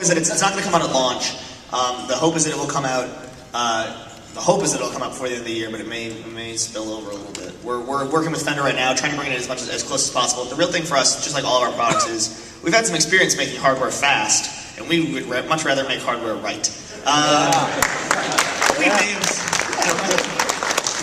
Is that it's not going to come out at launch. The hope is that it will come out. The hope is that it'll come out before the end of the year, but it may spill over a little bit. We're working with Fender right now, trying to bring it as close as possible. The real thing for us, just like all of our products, is we've had some experience making hardware fast, and we would much rather make hardware right.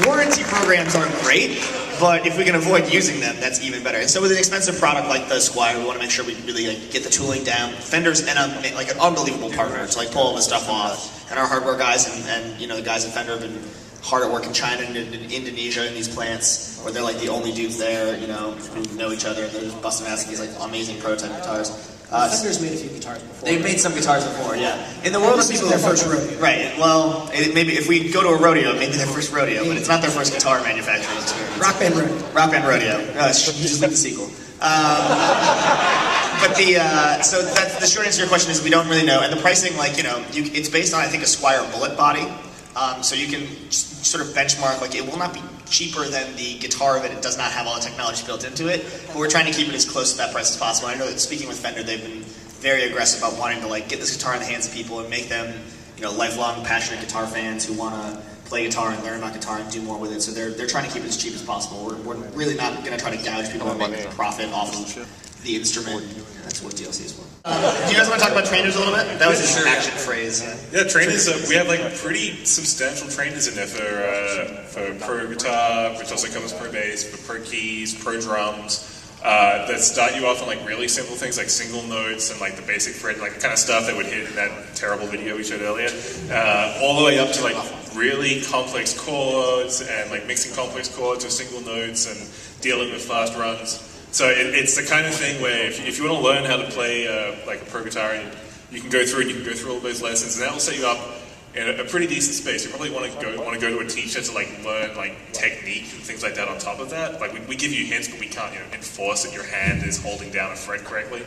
Warranty programs aren't great, but if we can avoid using them, that's even better. And so with an expensive product like the Squire, we want to make sure we really get the tooling down. Fender's an unbelievable partner to pull all this stuff off. And our hardware guys and the guys at Fender have been hard at work in China and in Indonesia in these plants where they're the only dudes there, who know each other. They're just busting ass in these amazing prototype guitars. Fender's made a few guitars before. They've made some guitars before, yeah. In the world of people, their first rodeo. Right. Well, maybe if we go to a rodeo, maybe their first rodeo, but it's not their first guitar manufacturing experience. Rock Band Rodeo. Rock Band Rodeo. Just like the sequel. But so the short answer to your question is we don't really know, and the pricing, it's based on I think a Squire bullet body, so you can sort of benchmark. It will not be cheaper than the guitar that it does not have all the technology built into it, but we're trying to keep it as close to that price as possible. I know that speaking with Fender, they've been very aggressive about wanting to get this guitar in the hands of people and make them lifelong passionate guitar fans who want to play guitar and learn about guitar and do more with it. So they're trying to keep it as cheap as possible. We're really not going to try to gouge people and make profit off of the instrument. That's what DLC is for. Do you guys want to talk about trainers a little bit? That was just an action phrase. Yeah, trainers. We have pretty substantial trainers in there for pro guitar, which also covers pro bass, for pro keys, pro drums. That start you off on really simple things like single notes and the basic fret, the kind of stuff that would hit in that terrible video we showed earlier, all the way up to really complex chords and mixing complex chords with single notes and dealing with fast runs. So it's the kind of thing where if you want to learn how to play a pro guitar, you can go through and you can go through all those lessons, and that will set you up in a pretty decent space. You probably want to go to a teacher to learn technique and things like that on top of that. We give you hints, but we can't enforce that your hand is holding down a fret correctly.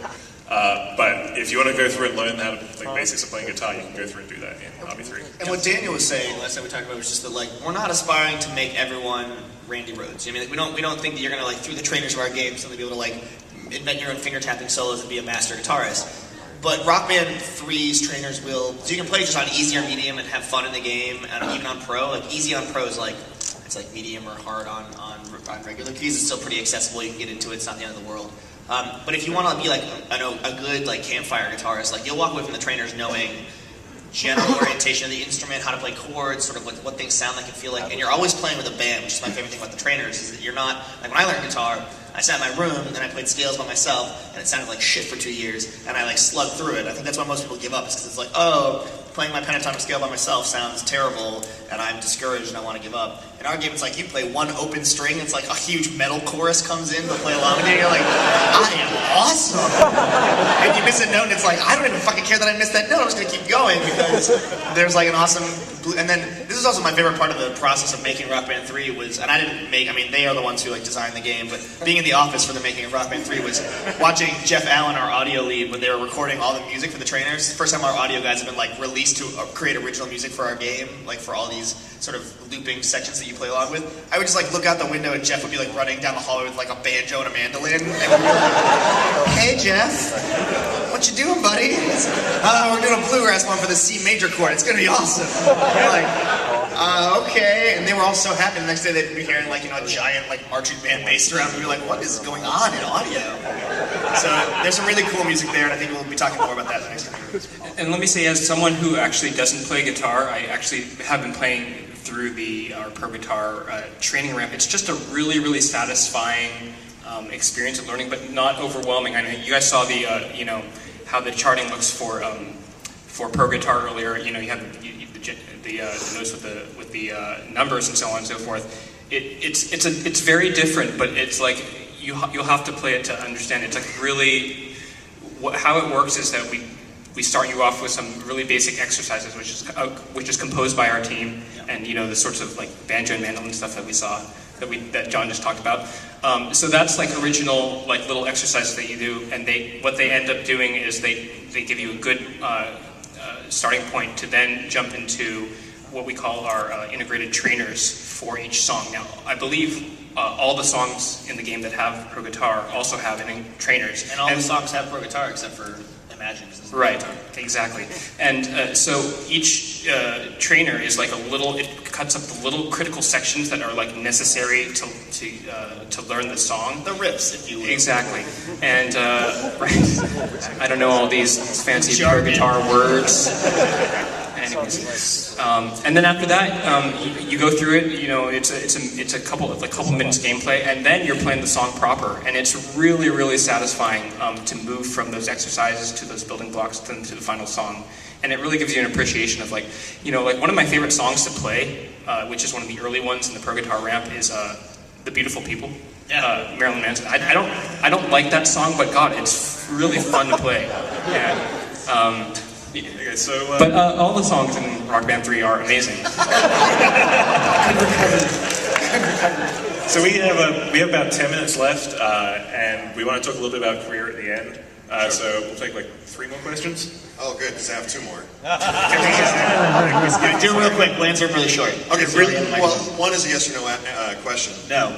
But if you want to go through and learn how to basics of playing guitar, you can go through and do that in RB3. And what Daniel was saying last time we talked about was just that we're not aspiring to make everyone Randy Rhoads. I mean, we don't think that you're going to through the trainers of our game suddenly be able to invent your own finger tapping solos and be a master guitarist. But Rock Band 3's trainers will, so you can play just on easy or medium and have fun in the game, and even on pro. Easy on pro is it's medium or hard on regular keys. It's still pretty accessible. You can get into it. It's not the end of the world. But if you want to be a good campfire guitarist, you'll walk away from the trainers knowing general orientation of the instrument, how to play chords, sort of what things sound like and feel like, and you're always playing with a band, which is my favorite thing about the trainers, is that you're not, when I learned guitar, I sat in my room and I played scales by myself, and it sounded like shit for 2 years, and I slugged through it. I think that's why most people give up, is because it's playing my pentatonic scale by myself sounds terrible, and I'm discouraged and I want to give up. In our game, it's you play one open string, it's a huge metal chorus comes in to play along with you, and you're I am awesome! And you miss a note, and it's I don't even fucking care that I missed that note, I'm just going to keep going, because there's an awesome... And then, this is also my favorite part of the process of making Rock Band 3 was, and they are the ones who designed the game, but being in the office for the making of Rock Band 3 was watching Jeff Allen, our audio lead, when they were recording all the music for the trainers. The first time our audio guys have been released to create original music for our game, for all these sort of looping sections that you play along with. I would just look out the window and Jeff would be running down the hallway with a banjo and a mandolin, and we'd be hey Jeff, what you doing, buddy? We're doing a bluegrass one for the C major chord, it's gonna be awesome. We're okay, and they were all so happy. The next day they'd be hearing a giant marching band bass drum, and we'd be what is going on in audio? So there's some really cool music there, and I think we'll be talking more about that in the next couple of years. And let me say, as someone who actually doesn't play guitar, I actually have been playing through our pro guitar training ramp. It's just a really, really satisfying experience of learning, but not overwhelming. I know you guys saw the how the charting looks for pro guitar earlier. You have the notes with the numbers and so on and so forth. It's very different, but it's you'll have to play it to understand. It's really how it works is that we start you off with some really basic exercises, which is composed by our team, and the sorts of banjo and mandolin stuff that we saw that John just talked about. So that's original little exercises that you do, and what they end up doing is they give you a good starting point to then jump into what we call our integrated trainers for each song. Now, I believe all the songs in the game that have pro guitar also have trainers. And all the songs have pro guitar except for imagine. 'Cause it's Right, exactly. And so each trainer is like a little, it cuts up the little critical sections that are like necessary to learn the song. the riffs, if you will. Exactly. And, right, I don't know all these fancy pro Jargon. guitar words. Anyways, and then after that, you go through it. You know, it's a couple minutes gameplay, and then you're playing the song proper, and it's really satisfying to move from those exercises to those building blocks then to the final song, and it really gives you an appreciation of like one of my favorite songs to play, which is one of the early ones in the Pro Guitar Ramp, is "The Beautiful People." Yeah. Marilyn Manson. I don't like that song, but God, it's really fun to play. Yeah. Okay, so But all the songs in Rock Band 3 are amazing. so we have about 10 minutes left, and we want to talk a little bit about career at the end. So we'll take like 3 more questions. Oh, good, because I have 2 more. Do it real quick. We'll answer them really short. Okay, It's really, really well, one is a yes or no question. No.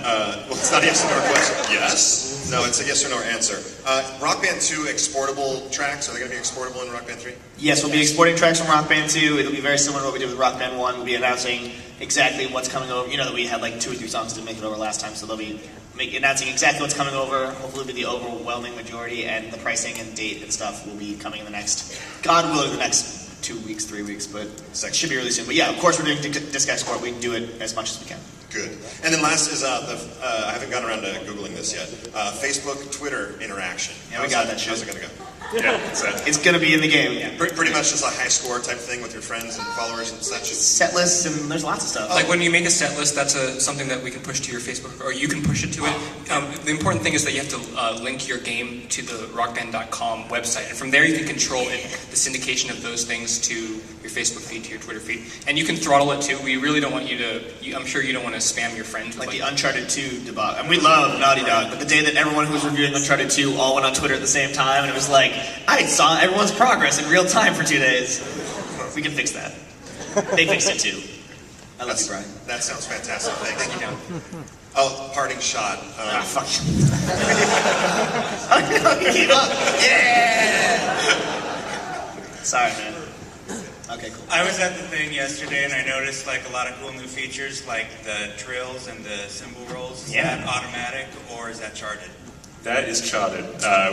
Well, it's not a yes or no question. Yes. No, it's a yes or no answer. Rock Band 2 exportable tracks, are they going to be exportable in Rock Band 3? Yes, we'll be exporting tracks from Rock Band 2. It'll be very similar to what we did with Rock Band 1. We'll be announcing exactly what's coming over. You know that we had like 2 or 3 songs to make it over last time, so they'll be announcing exactly what's coming over. Hopefully it'll be the overwhelming majority, and the pricing and date and stuff will be coming in the next, God willing, the next 2 weeks, 3 weeks, but it should be really soon. But yeah, of course we're doing disc export. We do it as much as we can. Good. And then last is, I haven't gotten around to Googling this yet, Facebook, Twitter interaction. Yeah, we got that shit. How's it going to go? Yeah, It's going to be in the game. Yeah. Pretty much just a high score type thing with your friends and followers and such. Set lists, and there's lots of stuff. Like when you make a set list, that's something that we can push to your Facebook, or you can push it to it. The important thing is that you have to link your game to the rockband.com website, and from there you can control the syndication of those things to your Facebook feed, to your Twitter feed, and you can throttle it too. We really don't want you to. I'm sure you don't want to spam your friends with Like the Uncharted 2 debacle. And we love Naughty Dog, but the day that everyone who was reviewing Uncharted 2 all went on Twitter at the same time, and it was like, I saw everyone's progress in real time for 2 days. We can fix that. They fixed it too. I love you, Brian. That sounds fantastic. Thank you. Oh, parting shot. Fuck you. Keep up. Yeah! Sorry, man. Okay, cool. I was at the thing yesterday and I noticed like a lot of cool new features like the trills and the cymbal rolls. Is that automatic or is that charted? That is charted.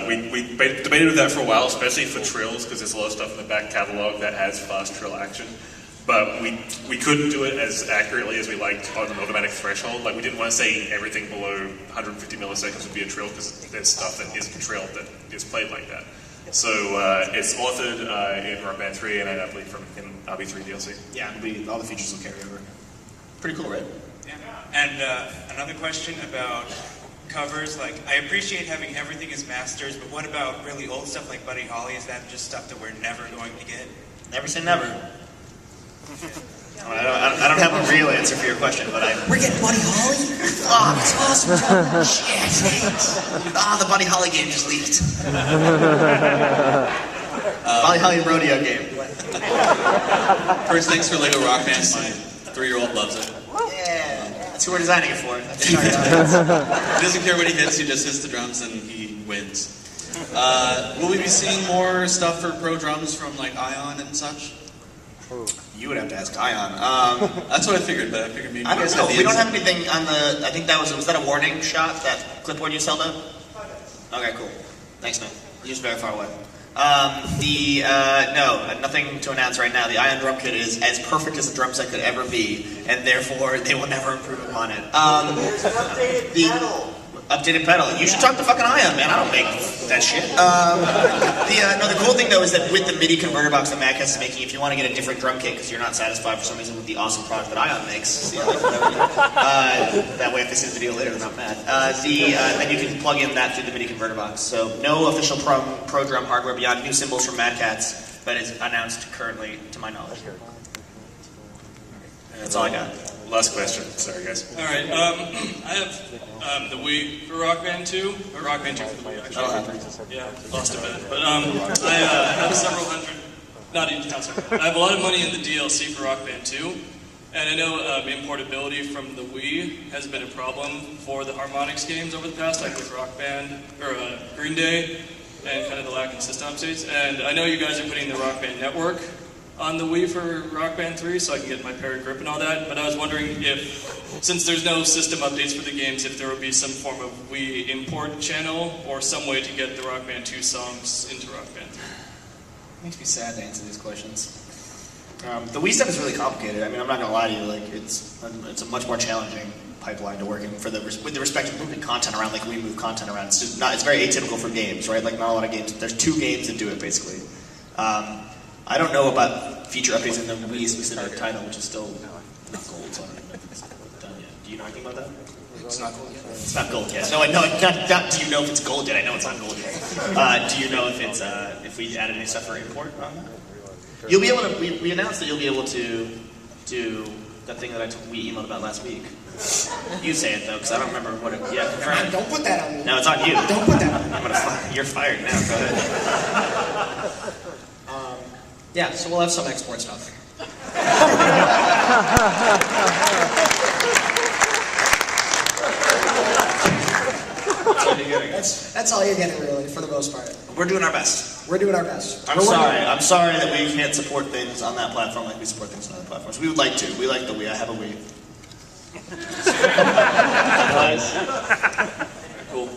We debated that for a while, especially for trills, because there's a lot of stuff in the back catalog that has fast trill action. But we couldn't do it as accurately as we liked on an automatic threshold. Like we didn't want to say everything below 150 milliseconds would be a trill, because there's stuff that isn't trilled that is played like that. So it's authored in Rock Band 3 and I believe from in RB3 DLC. Yeah, all the features will carry over. Pretty cool, right? Yeah. And another question about covers. Like, I appreciate having everything as masters, but what about really old stuff like Buddy Holly? Is that just stuff that we're never going to get? Never say never. I don't have a real answer for your question, but we're getting Buddy Holly? Oh, that's awesome. Shit. The Buddy Holly game just leaked. Buddy Holly rodeo game. First, thanks for Lego Rock Band. My 3-year-old loves it. Yeah. That's who we're designing it for. That's the target audience. He doesn't care what he hits, he just hits the drums and he wins. Will we be seeing more stuff for pro drums from like Ion and such? You would have to ask Ion. That's what I figured, but I figured maybe I you don't guys know. had the We don't insight. have anything on the. I think was that a warning shot? That clipboard you held up? Okay, cool. Thanks, man. You're just very far away. No, nothing to announce right now. The Ion drum kit is as perfect as a drum set could ever be, and therefore they will never improve upon it. Updated pedal. You should talk to fucking Ion, man. I don't make that shit. The cool thing though is that with the MIDI converter box that Madcast is making, if you want to get a different drum kit because you're not satisfied for some reason with the awesome product that Ion makes, that way if they see the video later, they're not mad. Then you can plug in that through the MIDI converter box. So no official pro drum hardware beyond new cymbals from Madcats, but it's announced currently, to my knowledge. That's all I got. Last question. Sorry, guys. All right, I have the Wii for Rock Band 2, or Rock Band 2 for the Wii, actually. That'll happen. Yeah, lost a bit. But I have several hundred, not even counts. I have a lot of money in the DLC for Rock Band 2, and I know importability from the Wii has been a problem for the Harmonix games over the past, like with Rock Band, or Green Day. and kind of the lack of system updates. And I know you guys are putting the Rock Band Network on the Wii for Rock Band 3, so I can get my parry grip and all that. But I was wondering if, since there's no system updates for the games, if there would be some form of Wii import channel or some way to get the Rock Band 2 songs into Rock Band 3. It makes me sad to answer these questions. The Wii stuff is really complicated. I mean, I'm not gonna lie to you. Like, it's a much more challenging pipeline to work in with the respect of moving content around. Like we move content around. It's just not. It's very atypical for games, right? Like not a lot of games. There's 2 games that do it basically. I don't know about feature updates in the Wii specific title, which is still not gold. So I don't know if it's done yet. Do you know anything about that? It's not gold yet. It's not gold yet. No, not do you know if it's gold yet? I know it's not gold yet. Do you know if it's if we added any stuff for import on that? You'll be able to. We announced that you'll be able to do that thing that we emailed about last week. You say it though, because I don't remember what it. Yeah, confirm. Don't put that on me. No, it's on you. Don't put that on me. I'm gonna fire. You're fired now. Go ahead. Yeah, so we'll have some export stuff. That's all you're getting, really, for the most part. We're doing our best. We're doing our best. I'm sorry that we can't support things on that platform like we support things on other platforms. We would like to. We like the Wii. I have a Wii. Cool.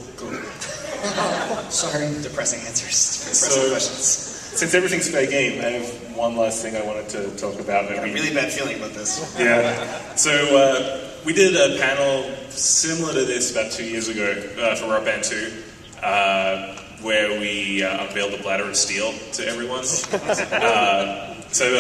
Sorry. Depressing answers. Depressing questions. Since everything's fair game, I have one last thing I wanted to talk about. I got a really bad feeling about this. Yeah. So we did a panel similar to this about 2 years ago for Rock Band 2, where we unveiled the Bladder of Steel to everyone. So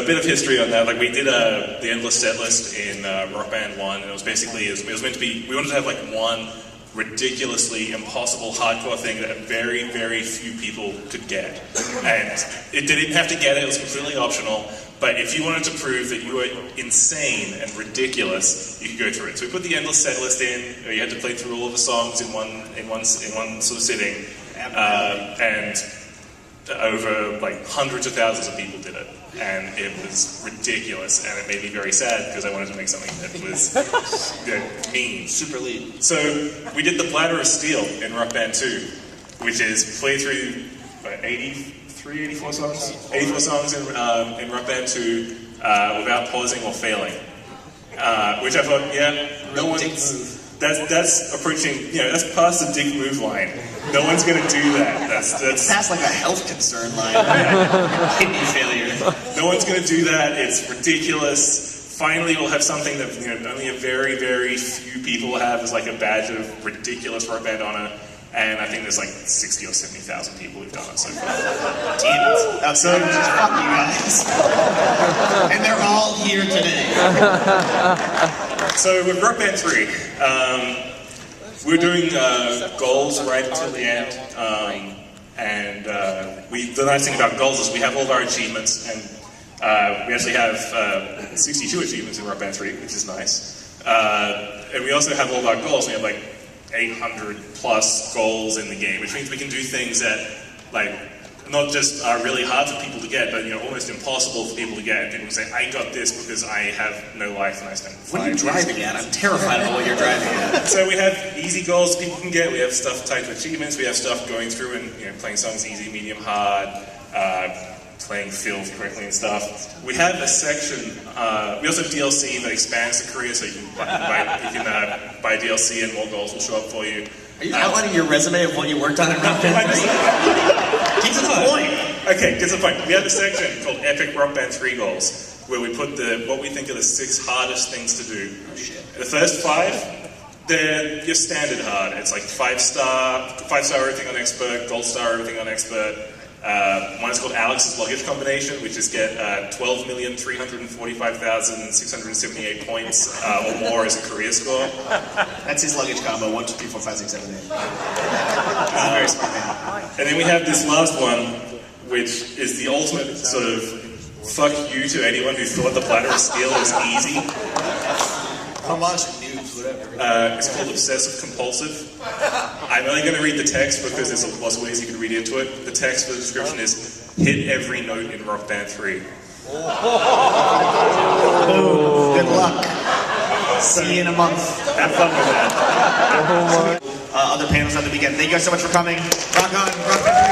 a bit of history on that. Like we did the endless set list in Rock Band 1, and it was basically it was meant to be. We wanted to have like one ridiculously impossible hardcore thing that very, very few people could get. And it didn't have to get it, it was completely optional, but if you wanted to prove that you were insane and ridiculous, you could go through it. So we put the endless set list in, you had to play through all of the songs in one sort of sitting, and over like hundreds of thousands of people did it. And it was ridiculous, and it made me very sad because I wanted to make something that was mean. Super lead. So we did the Bladder of Steel in Rock Band 2, which is play through 84 songs? 84 songs in Rock Band 2 without pausing or failing. Which I thought, no one... That's approaching, that's past the dick move line. No one's going to do that. That's past like a health concern line. Kidney failure. No one's going to do that. It's ridiculous. Finally, we'll have something that only a very, very few people have as like a badge of ridiculous Rock Band honor. And I think there's like 60 or 70,000 people who've done it so far. Damn it. That's so fuck you guys. And they're all here today. So with Rock Band 3, we're doing goals right until the end. The nice thing about goals is we have all of our achievements, and we actually have 62 achievements in Rock Band 3, which is nice. And we also have all of our goals. We have like 800 plus goals in the game, which means we can do things that not just are really hard for people to get, but almost impossible for people to get. People say, I got this because I have no life and I spent 5 What are you driving at? I'm terrified of what you're driving at. So we have easy goals people can get, we have stuff tied to achievements, we have stuff going through and playing songs easy, medium, hard, playing fills correctly and stuff. We have a section, we also have DLC that expands the career, so you can buy DLC and more goals will show up for you. Are you outlining your resume of what you worked on in Rock Band 3? Get to the point! Okay, get to the point. We have a section called Epic Rock Band 3 Goals, where we put what we think are the 6 hardest things to do. Oh shit. The first 5, they're your standard hard. It's like 5-star everything on expert, gold star everything on expert. One is called Alex's luggage combination, which is get 12,345,678 points or more as a career score. That's his luggage combo, 1, 2, 3, 4, 5, 6, 7, 8. He's a very smart man. And then we have this last one, which is the ultimate sort of fuck you to anyone who thought the Bladder of Steel was easy. Homage, news, whatever. It's called Obsessive Compulsive. I'm only going to read the text because there's lots of ways you can read into it. The text for the description is, hit every note in Rock Band 3. Good luck. See you in a month. Have fun with that. Other panels on the weekend. Thank you guys so much for coming. Rock on. Rock Band 3.